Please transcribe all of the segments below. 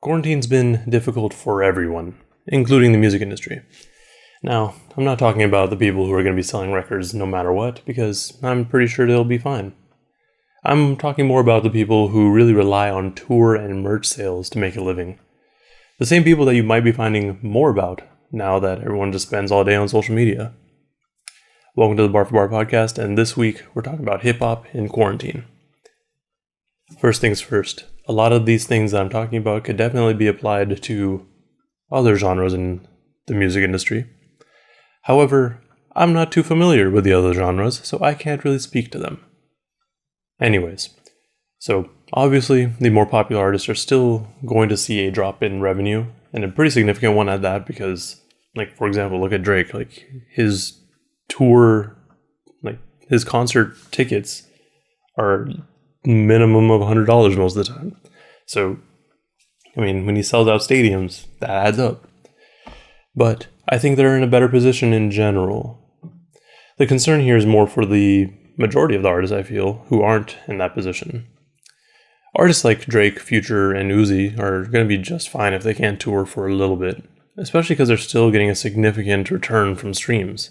Quarantine's been difficult for everyone, including the music industry. Now, I'm not talking about the people who are going to be selling records no matter what, because I'm pretty sure they'll be fine. I'm talking more about the people who really rely on tour and merch sales to make a living. The same people that you might be finding more about now that everyone just spends all day on social media. Welcome to the Bar for Bar podcast, and this week we're talking about hip-hop in quarantine. First things first, a lot of these things that I'm talking about could definitely be applied to other genres in the music industry. However, I'm not too familiar with the other genres, so I can't really speak to them. Anyways, so obviously the more popular artists are still going to see a drop in revenue, and a pretty significant one at that, because, for example, look at Drake. His tour, his concert tickets are minimum of $100 most of the time. So, when he sells out stadiums, that adds up. But I think they're in a better position in general. The concern here is more for the majority of the artists, I feel, who aren't in that position. Artists like Drake, Future, and Uzi are going to be just fine if they can't tour for a little bit, especially because they're still getting a significant return from streams.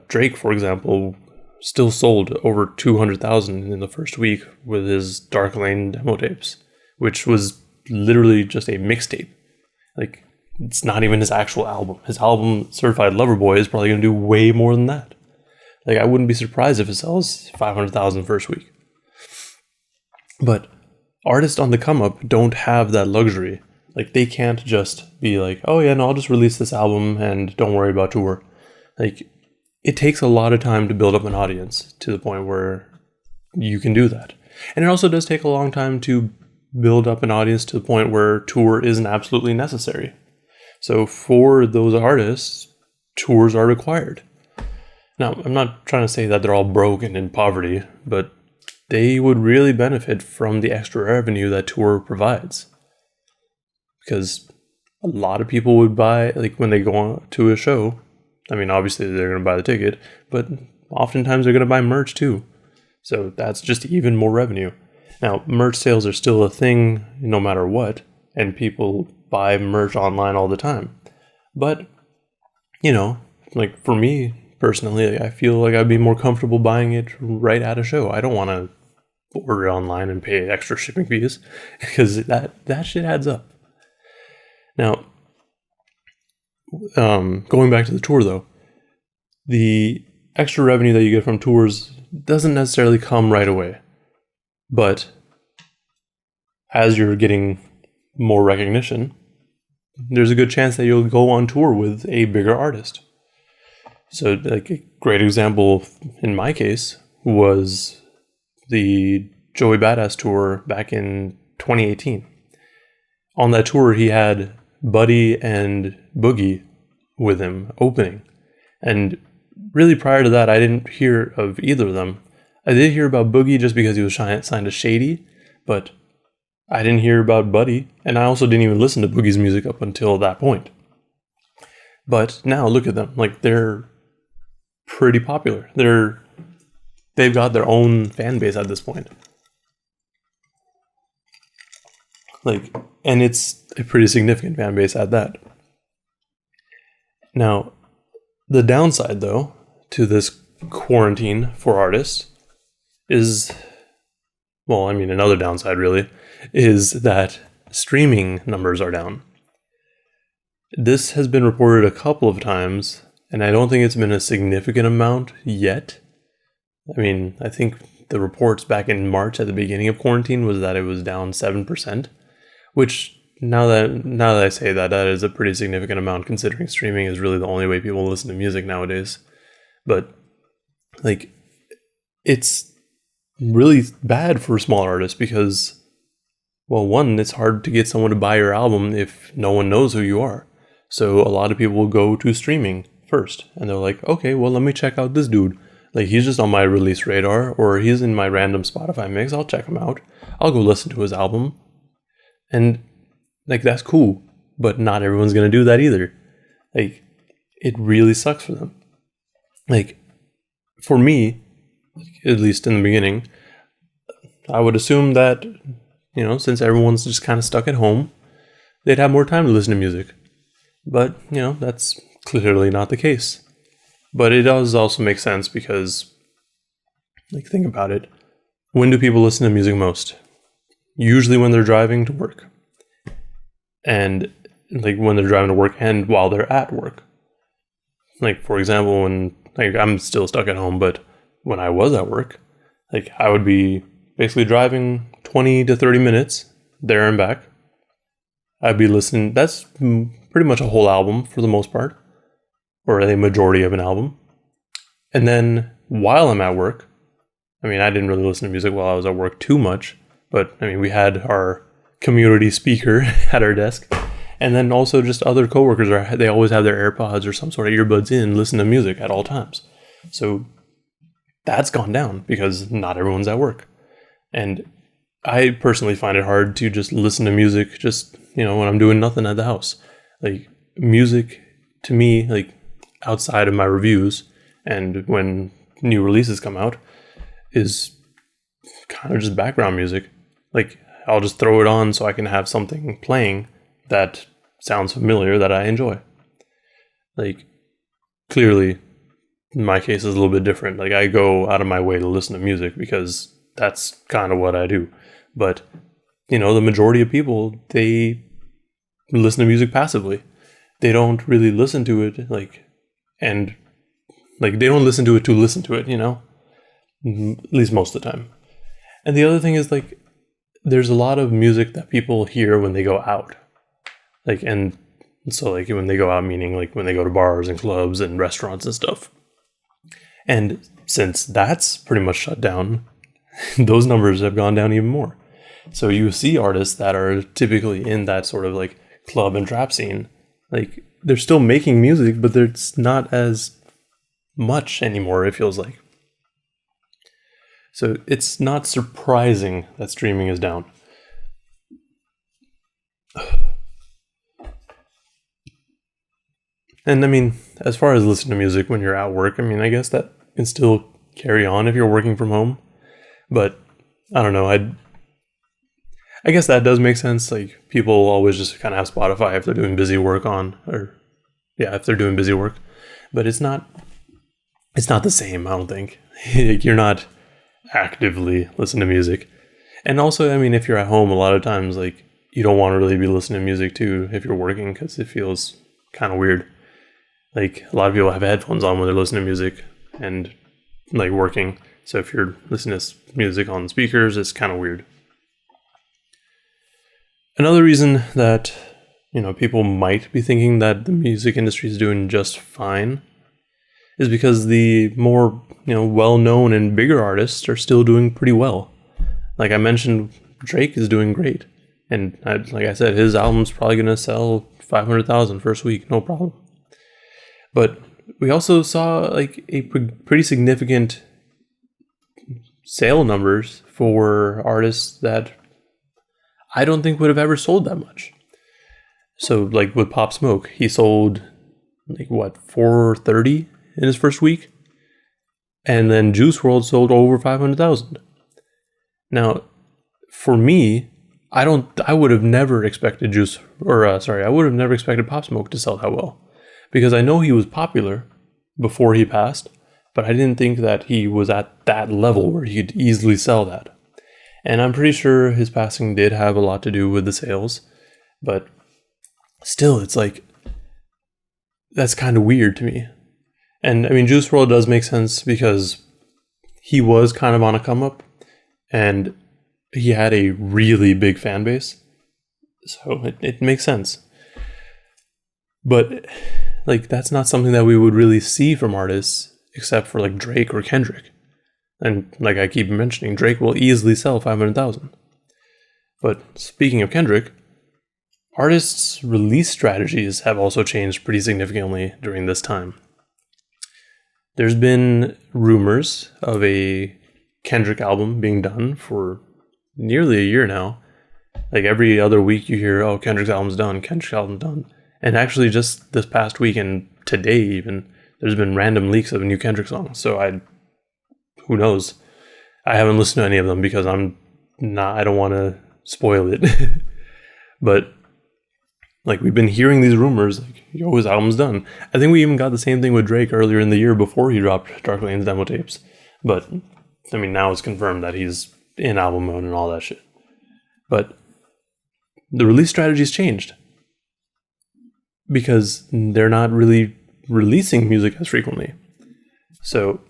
Drake, for example, still sold over 200,000 in the first week with his Dark Lane demo tapes, which was literally just a mixtape. It's not even his actual album. His album, Certified Lover Boy, is probably going to do way more than that. I wouldn't be surprised if it sells 500,000 first week. But artists on the come up don't have that luxury. They can't just be oh yeah, no, I'll just release this album and don't worry about tour. It takes a lot of time to build up an audience to the point where you can do that. And it also does take a long time to build up an audience to the point where tour isn't absolutely necessary. So for those artists, tours are required. Now, I'm not trying to say that they're all broke and in poverty, but they would really benefit from the extra revenue that tour provides. Because a lot of people would buy, when they go on to a show, obviously they're going to buy the ticket, but oftentimes they're going to buy merch too. So that's just even more revenue. Now, merch sales are still a thing no matter what, and people buy merch online all the time. But, for me personally, I feel like I'd be more comfortable buying it right at a show. I don't want to order it online and pay extra shipping fees, because that shit adds up. Now, going back to the tour though, the extra revenue that you get from tours doesn't necessarily come right away. But as you're getting more recognition, there's a good chance that you'll go on tour with a bigger artist. So a great example in my case was the Joey Badass tour back in 2018. On that tour, he had Buddy and Boogie with him opening. And really prior to that, I didn't hear of either of them. I did hear about Boogie just because he was signed to Shady, but I didn't hear about Buddy, and I also didn't even listen to Boogie's music up until that point. But now look at them. They're pretty popular. They've got their own fan base at this point. And it's a pretty significant fan base at that. Now, the downside, though, to this quarantine for artists is, another downside really, is that streaming numbers are down. This has been reported a couple of times, and I don't think it's been a significant amount yet. I think the reports back in March at the beginning of quarantine was that it was down 7%, which now that I say that is a pretty significant amount, considering streaming is really the only way people listen to music nowadays. But it's really bad for small artists because, one, it's hard to get someone to buy your album if no one knows who you are. So a lot of people will go to streaming first, and they're okay, let me check out this dude. He's just on my release radar, or he's in my random Spotify mix. I'll check him out. I'll go listen to his album. And that's cool, but not everyone's going to do that either. It really sucks for them. For me, at least in the beginning, I would assume that, since everyone's just kind of stuck at home, they'd have more time to listen to music. But, that's clearly not the case. But it does also make sense because, think about it. When do people listen to music most? Usually when they're driving to work. And, when they're driving to work and while they're at work. For example, when, I'm still stuck at home, but when I was at work, I would be basically driving 20 to 30 minutes there and back. I'd be listening. That's pretty much a whole album for the most part, or a majority of an album. And then while I'm at work, I didn't really listen to music while I was at work too much, but we had our community speaker at our desk. And then also just other coworkers, they always have their AirPods or some sort of earbuds in, listen to music at all times. So that's gone down because not everyone's at work. And I personally find it hard to just listen to music just, when I'm doing nothing at the house. Music to me, outside of my reviews and when new releases come out, is kind of just background music. I'll just throw it on so I can have something playing that sounds familiar that I enjoy. Clearly, my case is a little bit different. I go out of my way to listen to music because that's kind of what I do. But, the majority of people, they listen to music passively. They don't really listen to it, they don't listen to listen to it, at least most of the time. And the other thing is, there's a lot of music that people hear when they go out. And so, when they go out, meaning, when they go to bars and clubs and restaurants and stuff. And since that's pretty much shut down, those numbers have gone down even more. So you see artists that are typically in that sort of, club and trap scene. They're still making music, but it's not as much anymore, it feels like. So it's not surprising that streaming is down. And as far as listening to music when you're at work, I guess that can still carry on if you're working from home. But I don't know, I guess that does make sense. People always just kind of have Spotify if they're doing busy work if they're doing busy work. But it's not the same, I don't think. You're not actively listening to music. And also, if you're at home, a lot of times, you don't want to really be listening to music too if you're working because it feels kind of weird. A lot of people have headphones on when they're listening to music and working. So if you're listening to music on speakers, it's kind of weird. Another reason that, people might be thinking that the music industry is doing just fine is because the more, well-known and bigger artists are still doing pretty well. I mentioned, Drake is doing great. And like I said, his album's probably going to sell 500,000 first week, no problem. But we also saw a pretty significant sale numbers for artists that I don't think would have ever sold that much. So with Pop Smoke, he sold 430 in his first week, and then Juice WRLD sold over 500,000. Now, for me, I would have never expected I would have never expected Pop Smoke to sell that well. Because I know he was popular before he passed, but I didn't think that he was at that level where he could easily sell that. And I'm pretty sure his passing did have a lot to do with the sales, but still, it's that's kind of weird to me. And Juice WRLD does make sense because he was kind of on a come up, and he had a really big fan base, so it makes sense. But that's not something that we would really see from artists except for Drake or Kendrick. And I keep mentioning, Drake will easily sell 500,000. But speaking of Kendrick, artists' release strategies have also changed pretty significantly during this time. There's been rumors of a Kendrick album being done for nearly a year now. Every other week you hear, oh, Kendrick's album's done, Kendrick's album's done. And actually just this past week and today even, there's been random leaks of a new Kendrick song. So who knows? I haven't listened to any of them because I don't want to spoil it. But Like, we've been hearing these rumors, like, yo, his album's done. I think we even got the same thing with Drake earlier in the year before he dropped Dark Lane's demo tapes. But, I mean, now it's confirmed that he's in album mode and all that shit. But the release strategy's changed. Because they're not really releasing music as frequently. So,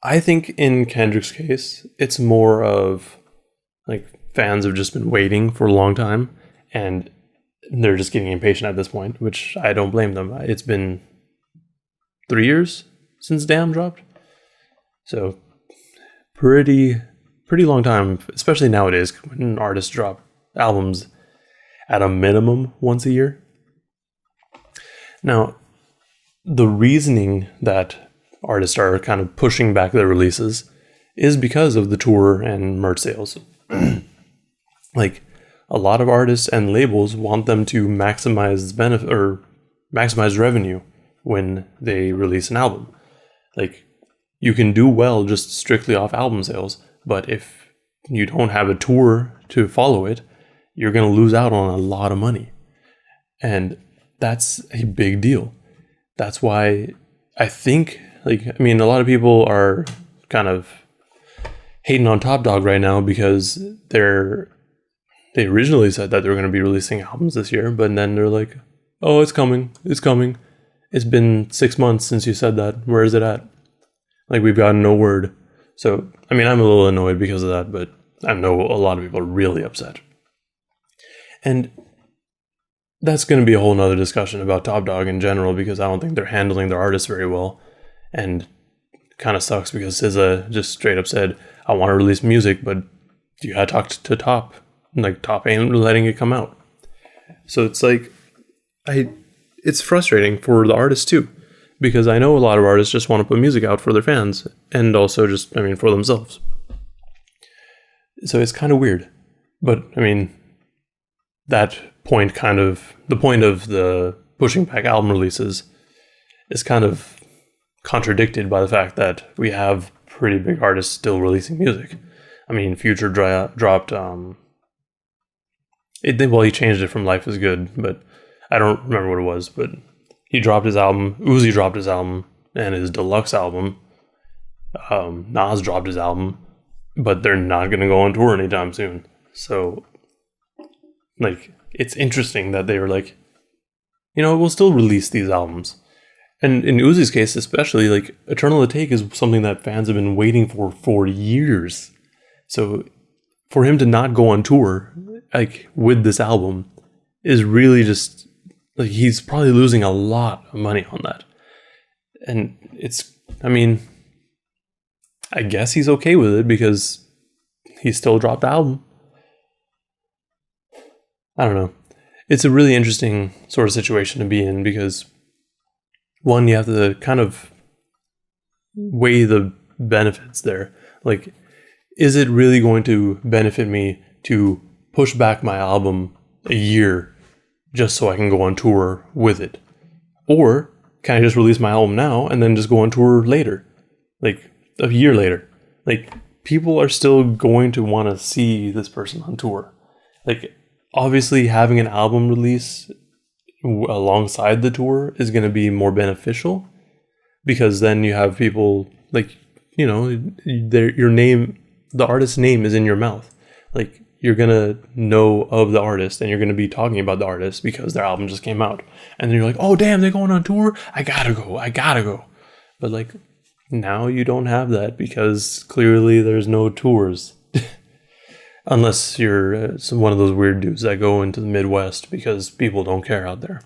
I think in Kendrick's case, it's more of, like, fans have just been waiting for a long time, and they're just getting impatient at this point, which I don't blame them. It's been 3 years since Damn dropped. So, pretty long time, especially nowadays when artists drop albums at a minimum once a year. Now, the reasoning that artists are kind of pushing back their releases is because of the tour and merch sales. Like, a lot of artists and labels want them to maximize benefit or maximize revenue when they release an album. Like, you can do well just strictly off album sales, but if you don't have a tour to follow it, you're going to lose out on a lot of money. And that's a big deal. That's why I think, like, I mean, a lot of people are kind of hating on Top Dog right now because they originally said that they were going to be releasing albums this year, but then they're like, oh, it's coming. It's been 6 months since you said that. Where is it at? Like, we've gotten no word. So, I mean, I'm a little annoyed because of that, but I know a lot of people are really upset. And that's going to be a whole nother discussion about Top Dog in general, because I don't think they're handling their artists very well. And it kind of sucks because SZA just straight up said, I want to release music, but you had to talk to Top. Like, Top ain't letting it come out. So it's like, it's frustrating for the artists too, because I know a lot of artists just want to put music out for their fans and also just, I mean, for themselves. So it's kind of weird. But, I mean, that point the point of the pushing back album releases is kind of contradicted by the fact that we have pretty big artists still releasing music. I mean, Future dropped, he changed it from Life is Good, but I don't remember what it was, but he dropped his album, Uzi dropped his album, and his deluxe album, Nas dropped his album, but they're not going to go on tour anytime soon. So, like, it's interesting that they were like, you know, we'll still release these albums. And in Uzi's case especially, like, Eternal to Take is something that fans have been waiting for years. So, for him to not go on tour, like, with this album is really just, like, he's probably losing a lot of money on that. And it's, I mean, I guess he's okay with it because he still dropped the album. I don't know. It's a really interesting sort of situation to be in because, one, you have to kind of weigh the benefits there. Like, is it really going to benefit me to push back my album a year just so I can go on tour with it? Or can I just release my album now and then just go on tour later? Like, a year later. Like, people are still going to want to see this person on tour. Like, obviously having an album release alongside the tour is going to be more beneficial, because then you have people, like, you know, your name, the artist's name is in your mouth. Like, you're going to know of the artist and you're going to be talking about the artist because their album just came out. And then you're like, oh, damn, they're going on tour? I gotta go. But, like, now you don't have that because clearly there's no tours. Unless you're one of those weird dudes that go into the Midwest because people don't care out there.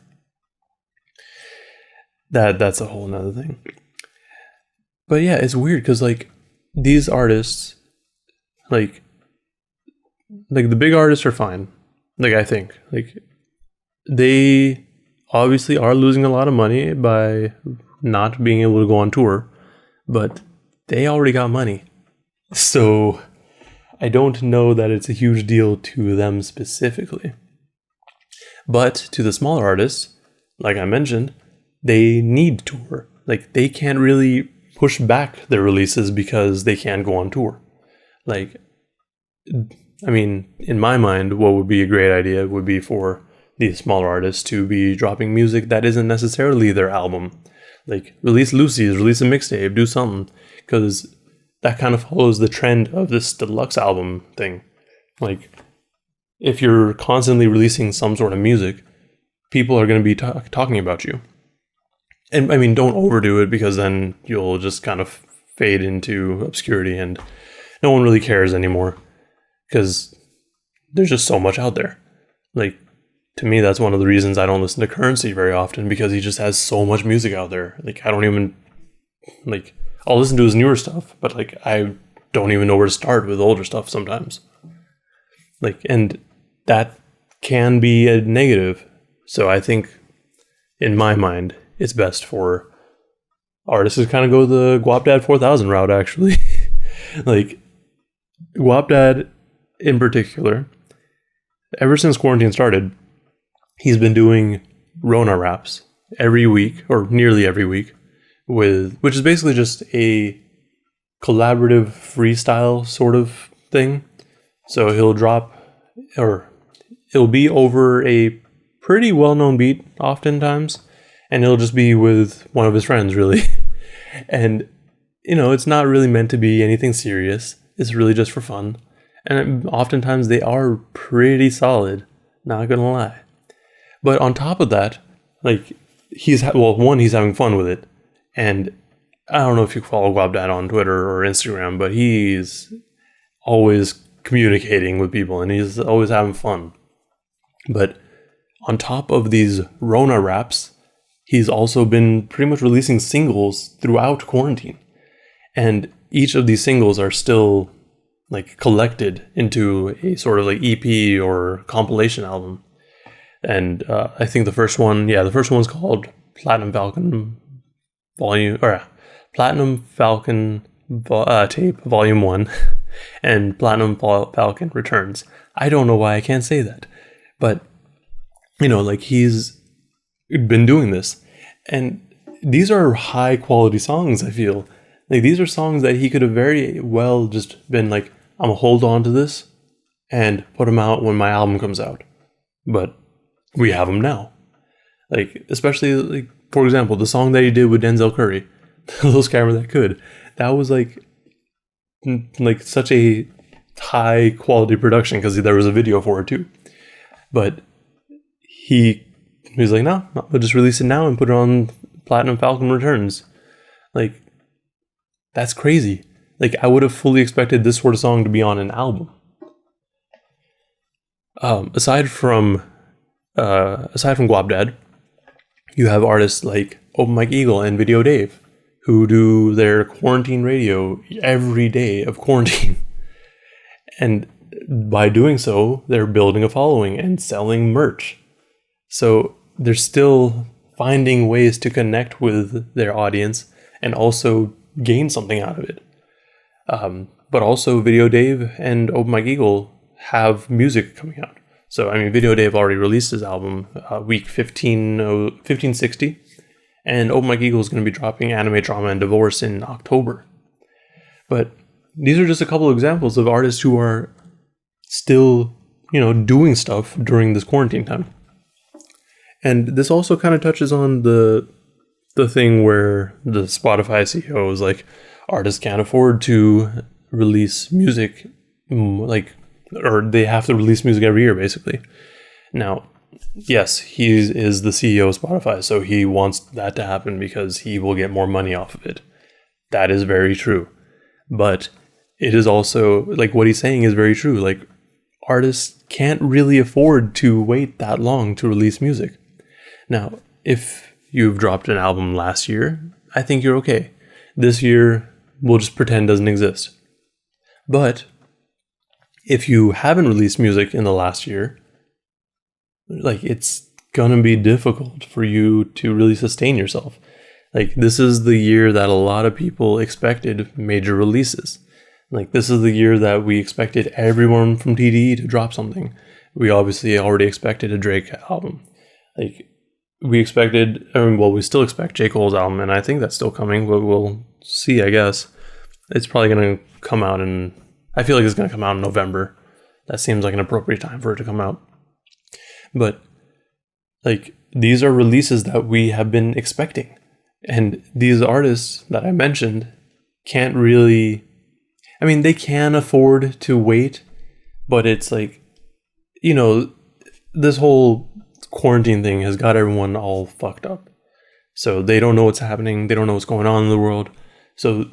That's a whole nother thing. But yeah, it's weird because, like, these artists, like the big artists are fine. Like, I think, like, they obviously are losing a lot of money by not being able to go on tour, but they already got money. So I don't know that it's a huge deal to them specifically. But to the smaller artists, like I mentioned, they need tour. Like, they can't really push back their releases because they can't go on tour. Like, I mean, in my mind, what would be a great idea would be for these smaller artists to be dropping music that isn't necessarily their album. Like, release Lucy's, release a mixtape, do something. Because that kind of follows the trend of this deluxe album thing. Like, if you're constantly releasing some sort of music, people are going to be talking about you. And I mean, don't overdo it, because then you'll just kind of fade into obscurity and no one really cares anymore. Because there's just so much out there. Like, to me, that's one of the reasons I don't listen to Currency very often, because he just has so much music out there. Like, I don't even, like, I'll listen to his newer stuff, but, like, I don't even know where to start with older stuff sometimes. Like, and that can be a negative. So I think, in my mind, it's best for artists to kind of go the Guapdad 4000 route, actually. Like, Guapdad, in particular, ever since quarantine started, he's been doing Rona raps every week, or nearly every week, which is basically just a collaborative freestyle sort of thing. So he'll it'll be over a pretty well-known beat oftentimes, and it'll just be with one of his friends, really. And, it's not really meant to be anything serious. It's really just for fun. And oftentimes they are pretty solid, not gonna lie. But on top of that, like, he's having fun with it. And I don't know if you follow Guapdad on Twitter or Instagram, but he's always communicating with people and he's always having fun. But on top of these Rona raps, he's also been pretty much releasing singles throughout quarantine. And each of these singles are still, like, collected into a sort of, like, EP or compilation album. And I think the first one's called Platinum Falcon Tape Volume 1 and Platinum Falcon Returns. I don't know why I can't say that. But, like, he's been doing this. And these are high quality songs, I feel. Like, these are songs that he could have very well just been like, I'm gonna hold on to this and put them out when my album comes out. But we have them now. Like, especially, like, for example, the song that he did with Denzel Curry, Little Scammer That Could, that was like such a high quality production, because there was a video for it too. But he's like, no, we'll just release it now and put it on Platinum Falcon Returns. Like, that's crazy. Like, I would have fully expected this sort of song to be on an album. Aside from Guapdad, you have artists like Open Mike Eagle and Video Dave, who do their quarantine radio every day of quarantine. And by doing so, they're building a following and selling merch. So they're still finding ways to connect with their audience and also gain something out of it. But also Video Dave and Open Mike Eagle have music coming out. So, I mean, Video Dave already released his album week 1560, and Open Mike Eagle is going to be dropping Anime, Drama, and Divorce in October. But these are just a couple of examples of artists who are still, doing stuff during this quarantine time. And this also kind of touches on the thing where the Spotify CEO is like, artists can't afford to release music, or they have to release music every year, basically. Now, yes, he is the CEO of Spotify, so he wants that to happen because he will get more money off of it. That is very true. But it is also, like, what he's saying is very true. Like, artists can't really afford to wait that long to release music. Now, if you've dropped an album last year, I think you're okay. This year, we'll just pretend doesn't exist. But if you haven't released music in the last year, like, it's gonna be difficult for you to really sustain yourself. Like, this is the year that a lot of people expected major releases. Like, this is the year that we expected everyone from TDE to drop something. We obviously already expected a Drake album. Like, we still expect J. Cole's album, and I think that's still coming, but we'll see, I guess. It's probably going to come out I feel like it's going to come out in November. That seems like an appropriate time for it to come out. But Like, these are releases that we have been expecting. And these artists that I mentioned can't really, I mean, they can afford to wait, but it's like, you know, this whole quarantine thing has got everyone all fucked up. So they don't know what's happening. They don't know what's going on in the world. So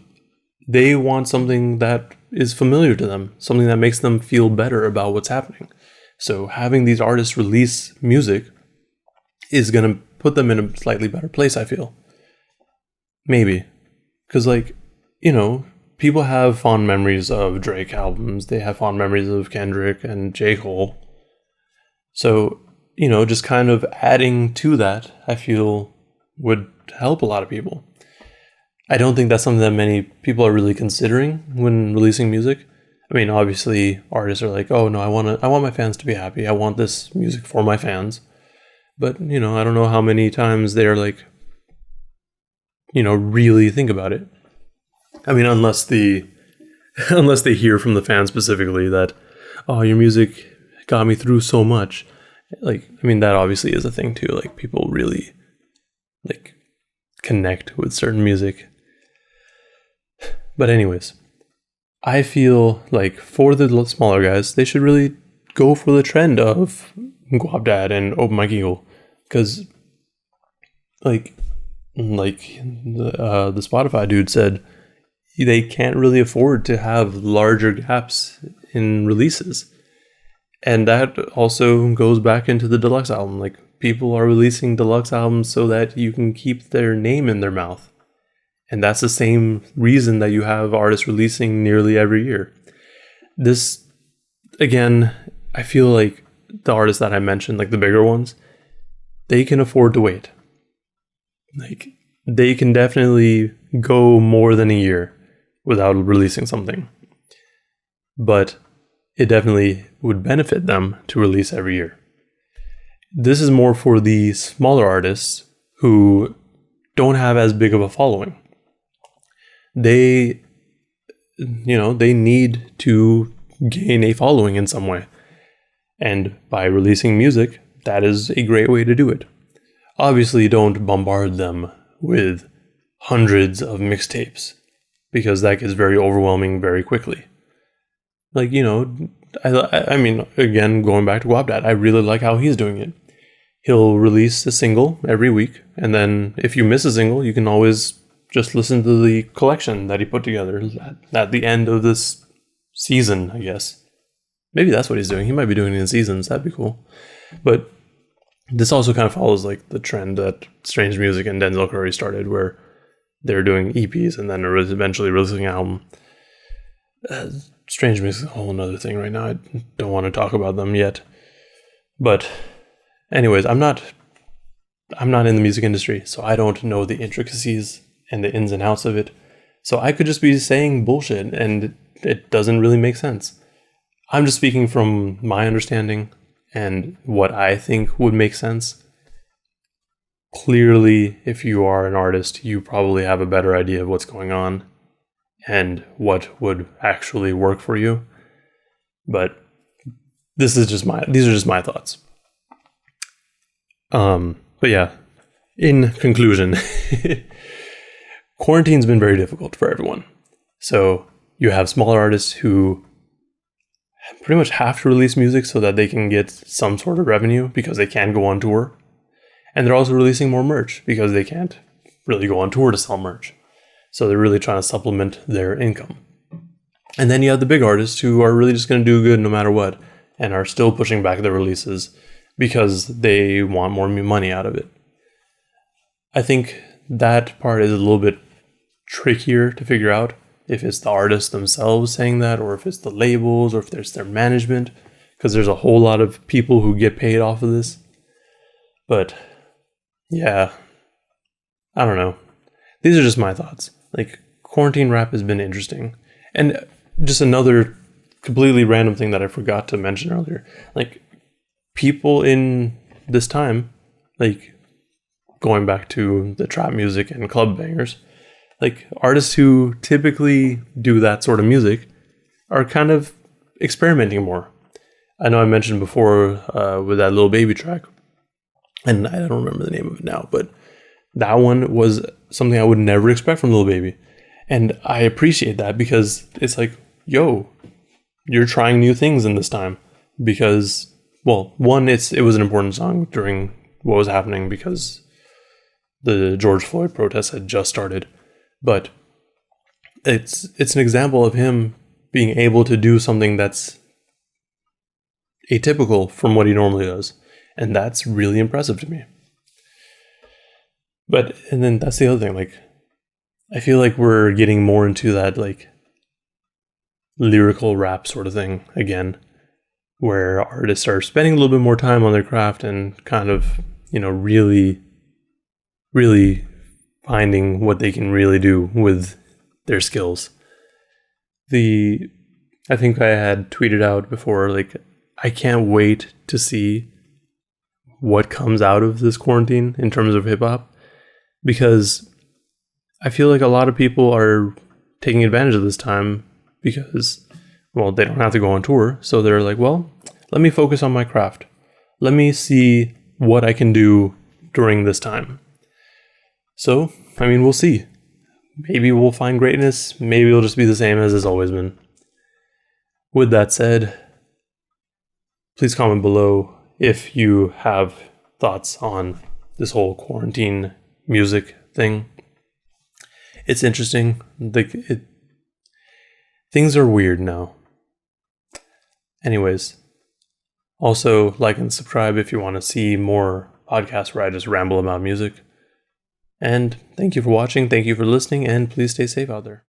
they want something that is familiar to them, something that makes them feel better about what's happening. So having these artists release music is going to put them in a slightly better place, I feel. Maybe. Because, like, you know, people have fond memories of Drake albums. They have fond memories of Kendrick and J. Cole. So, you know, just kind of adding to that, I feel, would help a lot of people. I don't think that's something that many people are really considering when releasing music. I mean, obviously, artists are like, oh, no, I want my fans to be happy. I want this music for my fans. But, you know, I don't know how many times they're like, you know, really think about it. I mean, unless they hear from the fans specifically that, oh, your music got me through so much. Like, I mean, that obviously is a thing too. Like, people really, like, connect with certain music. But anyways, I feel like for the smaller guys, they should really go for the trend of Guapdad and Open Mike Eagle. Because, like the Spotify dude said, they can't really afford to have larger gaps in releases. And that also goes back into the deluxe album. Like, people are releasing deluxe albums so that you can keep their name in their mouth. And that's the same reason that you have artists releasing nearly every year. This, again, I feel like the artists that I mentioned, like the bigger ones, they can afford to wait. Like, they can definitely go more than a year without releasing something. But it definitely would benefit them to release every year. This is more for the smaller artists who don't have as big of a following. They, you know, they need to gain a following in some way. And by releasing music, that is a great way to do it. Obviously, don't bombard them with hundreds of mixtapes, because that gets very overwhelming very quickly. Like, you know, I mean, again, going back to Guapdad, I really like how he's doing it. He'll release a single every week, and then if you miss a single, you can always just listen to the collection that he put together at the end of this season, I guess. Maybe that's what he's doing. He might be doing it in seasons. That'd be cool. But this also kind of follows like the trend that Strange Music and Denzel Curry started, where they're doing EPs and then eventually releasing an album. Strange Music is a whole other thing right now. I don't want to talk about them yet. But anyways, I'm not in the music industry, so I don't know the intricacies and the ins and outs of it. So I could just be saying bullshit and it doesn't really make sense. I'm just speaking from my understanding and what I think would make sense. Clearly, if you are an artist, you probably have a better idea of what's going on and what would actually work for you. But these are just my thoughts. But yeah, in conclusion, quarantine's been very difficult for everyone. So you have smaller artists who pretty much have to release music so that they can get some sort of revenue because they can't go on tour. And they're also releasing more merch because they can't really go on tour to sell merch. So they're really trying to supplement their income. And then you have the big artists who are really just going to do good no matter what and are still pushing back their releases because they want more money out of it. I think that part is a little bit trickier to figure out, if it's the artists themselves saying that, or if it's the labels, or if there's their management, because there's a whole lot of people who get paid off of this. But yeah, I don't know. These are just my thoughts. Like, quarantine rap has been interesting. And just another completely random thing that I forgot to mention earlier. Like, people in this time, like, going back to the trap music and club bangers, like, artists who typically do that sort of music are kind of experimenting more. I know I mentioned before with that Lil Baby track, And I don't remember the name of it now, but that one was something I would never expect from Lil Baby. And I appreciate that because it's like, yo, you're trying new things in this time. Because, well, one, it was an important song during what was happening because the George Floyd protests had just started. But it's an example of him being able to do something that's atypical from what he normally does. And that's really impressive to me. And then that's the other thing, like, I feel like we're getting more into that, like, lyrical rap sort of thing again, where artists are spending a little bit more time on their craft and kind of, really, really finding what they can really do with their skills. I think I had tweeted out before, like, I can't wait to see what comes out of this quarantine in terms of hip hop, because I feel like a lot of people are taking advantage of this time because, well, they don't have to go on tour. So they're like, well, let me focus on my craft. Let me see what I can do during this time. So, we'll see. Maybe we'll find greatness. Maybe it'll just be the same as it's always been. With that said, please comment below if you have thoughts on this whole quarantine music thing. It's interesting. Things are weird now. Anyways, also like and subscribe if you want to see more podcasts where I just ramble about music. And thank you for watching. Thank you for listening. And please stay safe out there.